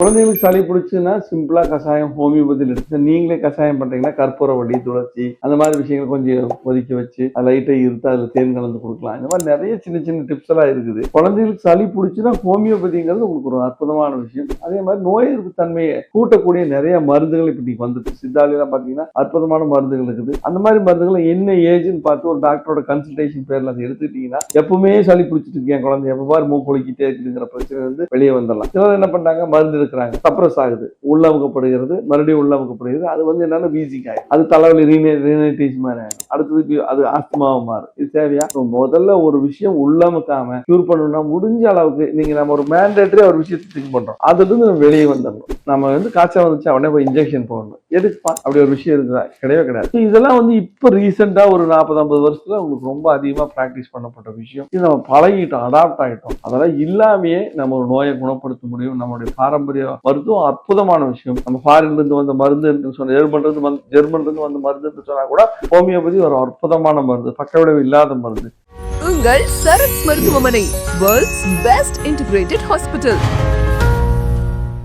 குழந்தைகளுக்கு சளி பிடிச்சுன்னா சிம்பிளா கஷாயம் ஹோமியோபதியில் எடுத்து நீங்களே கஷாயம் பண்றீங்கன்னா கற்பூரவள்ளி, துளசி அந்த மாதிரி விஷயங்கள் கொஞ்சம் கொதிக்க வச்சு லைட்டா இருத்து அதுல தேன் கலந்து கொடுக்கலாம். இந்த மாதிரி நிறைய சின்ன சின்ன டிப்ஸ் எல்லாம் இருக்குது. குழந்தைகளுக்கு சளி பிடிச்சுன்னா ஹோமியோபதிங்கிறது உங்களுக்கு ஒரு அற்புதமான விஷயம். அதே மாதிரி நோய் எதிர்ப்பு தன்மையை கூட்டக்கூடிய நிறைய மருந்துகள் இப்ப நீங்க வந்துட்டு சித்தாலியெல்லாம் பாத்தீங்கன்னா அற்புதமான மருந்துகள் இருக்குது. அந்த மாதிரி மருந்துகளை என்ன ஏஜ்னு பார்த்து ஒரு டாக்டரோட கன்சல்டேஷன் பேர்ல அதை எடுத்துட்டீங்கன்னா எப்பவுமே சளி பிடிச்சிட்டு இருக்கேன் குழந்தை எப்ப பாரு மூக்கொழிக்கிட்டே இருக்குங்கிற பிரச்சனை வந்து வெளியே வந்துடலாம். சிலர் என்ன பண்றாங்க மருந்து சப்ரஸ் ஆகுது, உள்ளமுக்கப்படுகிறது, மறுபடியும் உள்ளமுக்கப்படுகிறது. அது வந்து என்னன்னா வீசிங் ஆகும், அது தலைவலி ரீனைட்டிஸ் மாதிரி ஆகும், அடுத்தது அது ஆஸ்துமாவை மாறும். இது தேவையா? முதல்ல ஒரு விஷயம் உள்ளமுக்காம கியூர் பண்ணணும்னா முடிஞ்ச அளவுக்கு நீங்க நம்ம ஒரு மேண்டேட்டரி ஒரு விஷயத்தை திங்க் பண்றோம், அதுல இருந்து நம்ம வெளியே வந்துடணும். நம்ம வந்து காய்ச்சல் வந்துச்சு உடனே போய் இன்ஜெக்ஷன் போடணும், எதுக்குப்பா அப்படி ஒரு விஷயம் இருக்குதா? கிடையவே கிடையாது. இதெல்லாம் வந்து இப்ப ரீசெண்டா ஒரு 40-50 வருஷத்துல உங்களுக்கு ரொம்ப அதிகமா பிராக்டிஸ் பண்ணப்பட்ட விஷயம். இது நம்ம பழகிட்டோம், அடாப்ட் ஆகிட்டோம். அதெல்லாம் இல்லாமையே நம்ம ஒரு நோயை குணப்படுத்த முடியும். நம்மளுடைய பாரம்பரிய மருத்துவம் அற்புதமான விஷயம். நம்ம ஃபாரின்ல இருந்து வந்த மருந்து என்று சொன்ன ஜெர்மன்ல இருந்து வந்த மருந்து என்று சொன்னா கூட ஹோமியோபதி ஒரு அற்புதமான மருந்து, பக்க விளைவு இல்லாத மருந்து. உங்கள் சரத் மருத்துவமனை, வேர்ல்ட்ஸ் பெஸ்ட் இன்டிகிரேட்டட் ஹாஸ்பிட்டல்.